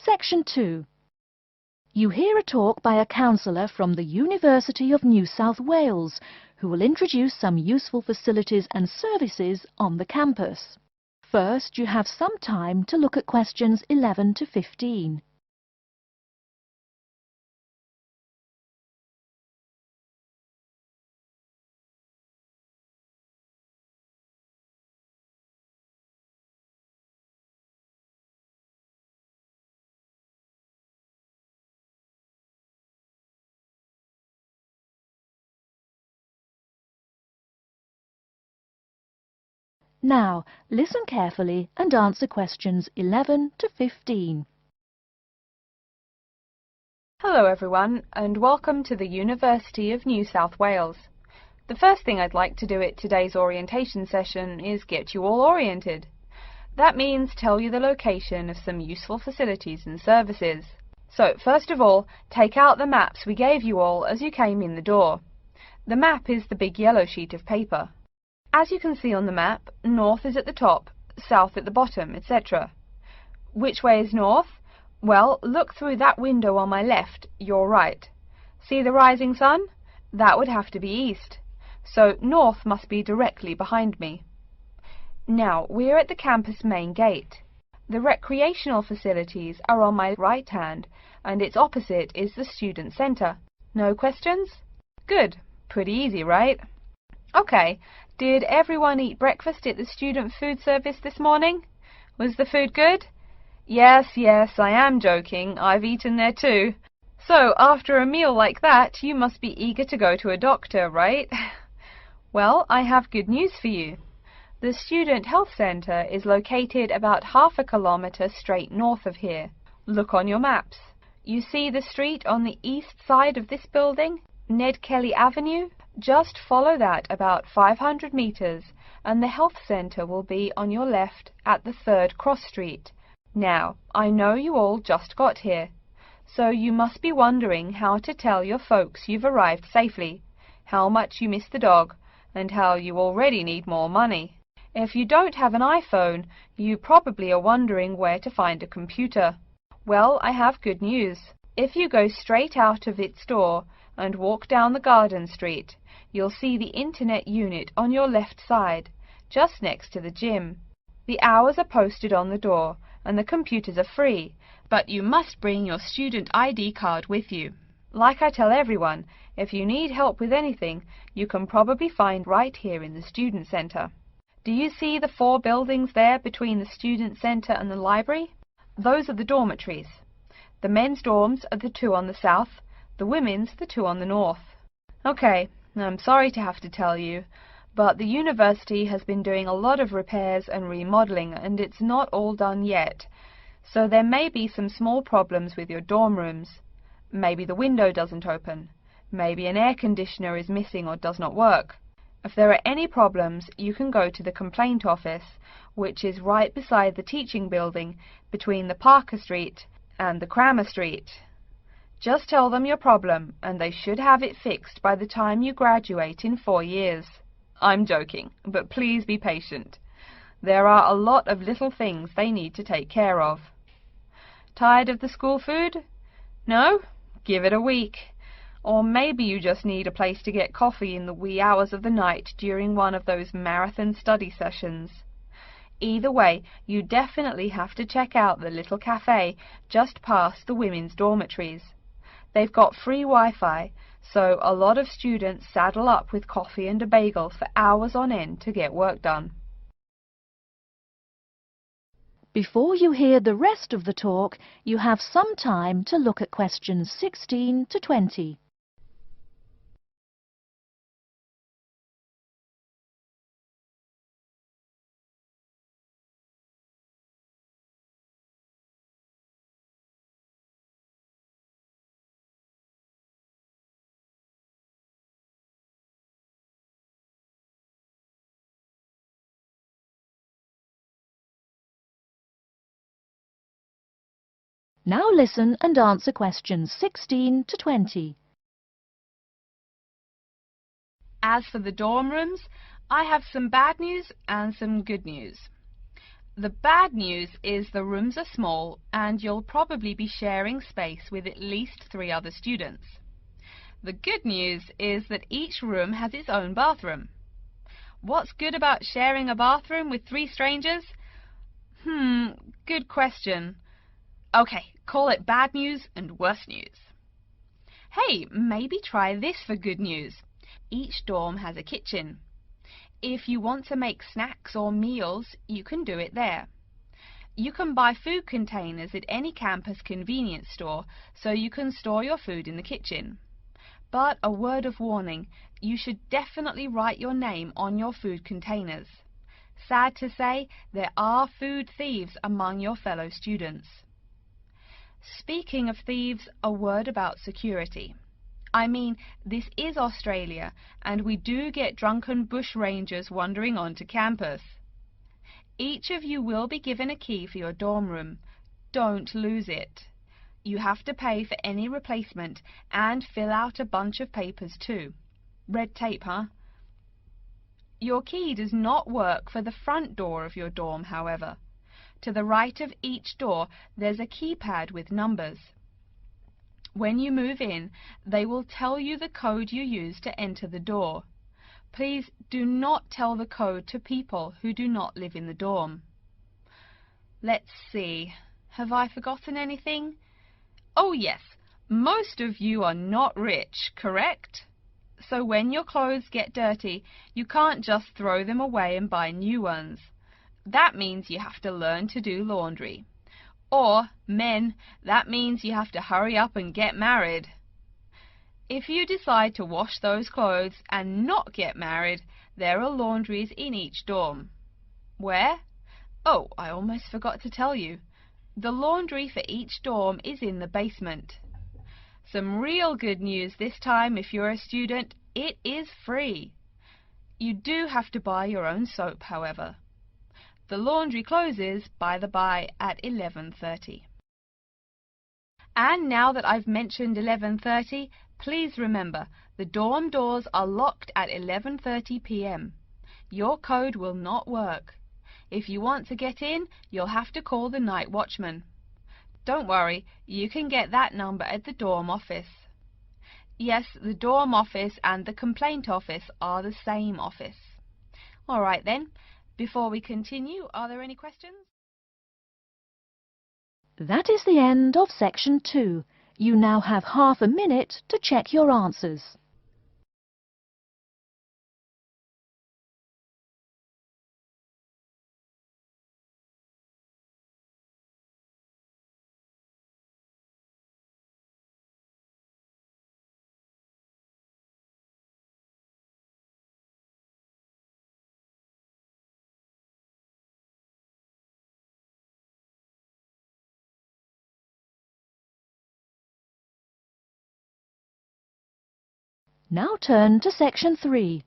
Section 2. You hear a talk by a counsellor from the University of New South Wales, who will introduce some useful facilities and services on the campus. First, you have some time to look at questions 11 to 15. Now, listen carefully and answer questions 11 to 15. Hello everyone, and welcome to the University of New South Wales. The first thing I'd like to do at today's orientation session is get you all oriented. That means tell you the location of some useful facilities and services. So, first of all, take out the maps we gave you all as you came in the door. The map is the big yellow sheet of paper. As you can see on the map, north is at the top, south at the bottom, etc. Which way is north? Well, look through that window on my left, your right. See the rising sun? That would have to be east. So north must be directly behind me. Now, we're at the campus main gate. The recreational facilities are on my right hand, and its opposite is the student centre. No questions? Good. Pretty easy, right? Okay. Did everyone eat breakfast at the student food service this morning? Was the food good? Yes, I am joking. I've eaten there too. So, after a meal like that, you must be eager to go to a doctor, right? Well, I have good news for you. The Student Health Centre is located about half a kilometre straight north of here. Look on your maps. You see the street on the east side of this building, Ned Kelly Avenue? Just follow that about 500 metres and the health centre will be on your left at the 3rd cross street. Now, I know you all just got here, so you must be wondering how to tell your folks you've arrived safely, how much you miss the dog, and how you already need more money. If you don't have an iPhone, you probably are wondering where to find a computer. Well, I have good news. If you go straight out of its door and walk down the garden street, you'll see the internet unit on your left side, just next to the gym. The hours are posted on the door, and the computers are free, but you must bring your student ID card with you. Like I tell everyone, if you need help with anything, you can probably find right here in the student centre. Do you see the 4 buildings there between the student centre and the library? Those are the dormitories. The men's dorms are the 2 on the south, the women's the 2 on the north. Okay, I'm sorry to have to tell you, but the university has been doing a lot of repairs and remodelling, and it's not all done yet. So there may be some small problems with your dorm rooms. Maybe the window doesn't open. Maybe an air conditioner is missing or does not work. If there are any problems, you can go to the complaint office, which is right beside the teaching building between the Parker Street and the Crammer Street. Just tell them your problem, and they should have it fixed by the time you graduate in 4 years. I'm joking, but please be patient. There are a lot of little things they need to take care of. Tired of the school food? No? Give it a week. Or maybe you just need a place to get coffee in the wee hours of the night during one of those marathon study sessions. Either way, you definitely have to check out the little cafe just past the women's dormitories. They've got free Wi-Fi, so a lot of students saddle up with coffee and a bagel for hours on end to get work done. Before you hear the rest of the talk, you have some time to look at questions 16 to 20. Now listen and answer questions 16 to 20. As for the dorm rooms, I have some bad news and some good news. The bad news is the rooms are small and you'll probably be sharing space with at least 3 other students. The good news is that each room has its own bathroom. What's good about sharing a bathroom with 3 strangers? Good question. Okay, call it bad news and worse news. Hey, maybe try this for good news. Each dorm has a kitchen. If you want to make snacks or meals, you can do it there. You can buy food containers at any campus convenience store, so you can store your food in the kitchen. But a word of warning, you should definitely write your name on your food containers. Sad to say, there are food thieves among your fellow students. Speaking of thieves, a word about security. I mean, this is Australia, and we do get drunken bush rangers wandering onto campus. Each of you will be given a key for your dorm room. Don't lose it. You have to pay for any replacement and fill out a bunch of papers too. Red tape, huh? Your key does not work for the front door of your dorm, however. To the right of each door, there's a keypad with numbers. When you move in, they will tell you the code you use to enter the door. Please do not tell the code to people who do not live in the dorm. Let's see. Have I forgotten anything? Oh yes, most of you are not rich, correct? So when your clothes get dirty, you can't just throw them away and buy new ones. That means you have to learn to do laundry. Or, men, that means you have to hurry up and get married. If you decide to wash those clothes and not get married, there are laundries in each dorm. Where? Oh, I almost forgot to tell you. The laundry for each dorm is in the basement. Some real good news this time if you're a student, it is free. You do have to buy your own soap, however. The laundry closes, by the by, at 11:30. And now that I've mentioned 11:30, please remember, the dorm doors are locked at 11:30 p.m. Your code will not work. If you want to get in, you'll have to call the night watchman. Don't worry, you can get that number at the dorm office. Yes, the dorm office and the complaint office are the same office. All right then. Before we continue, are there any questions? That is the end of section 2. You now have half a minute to check your answers. Now turn to section 3.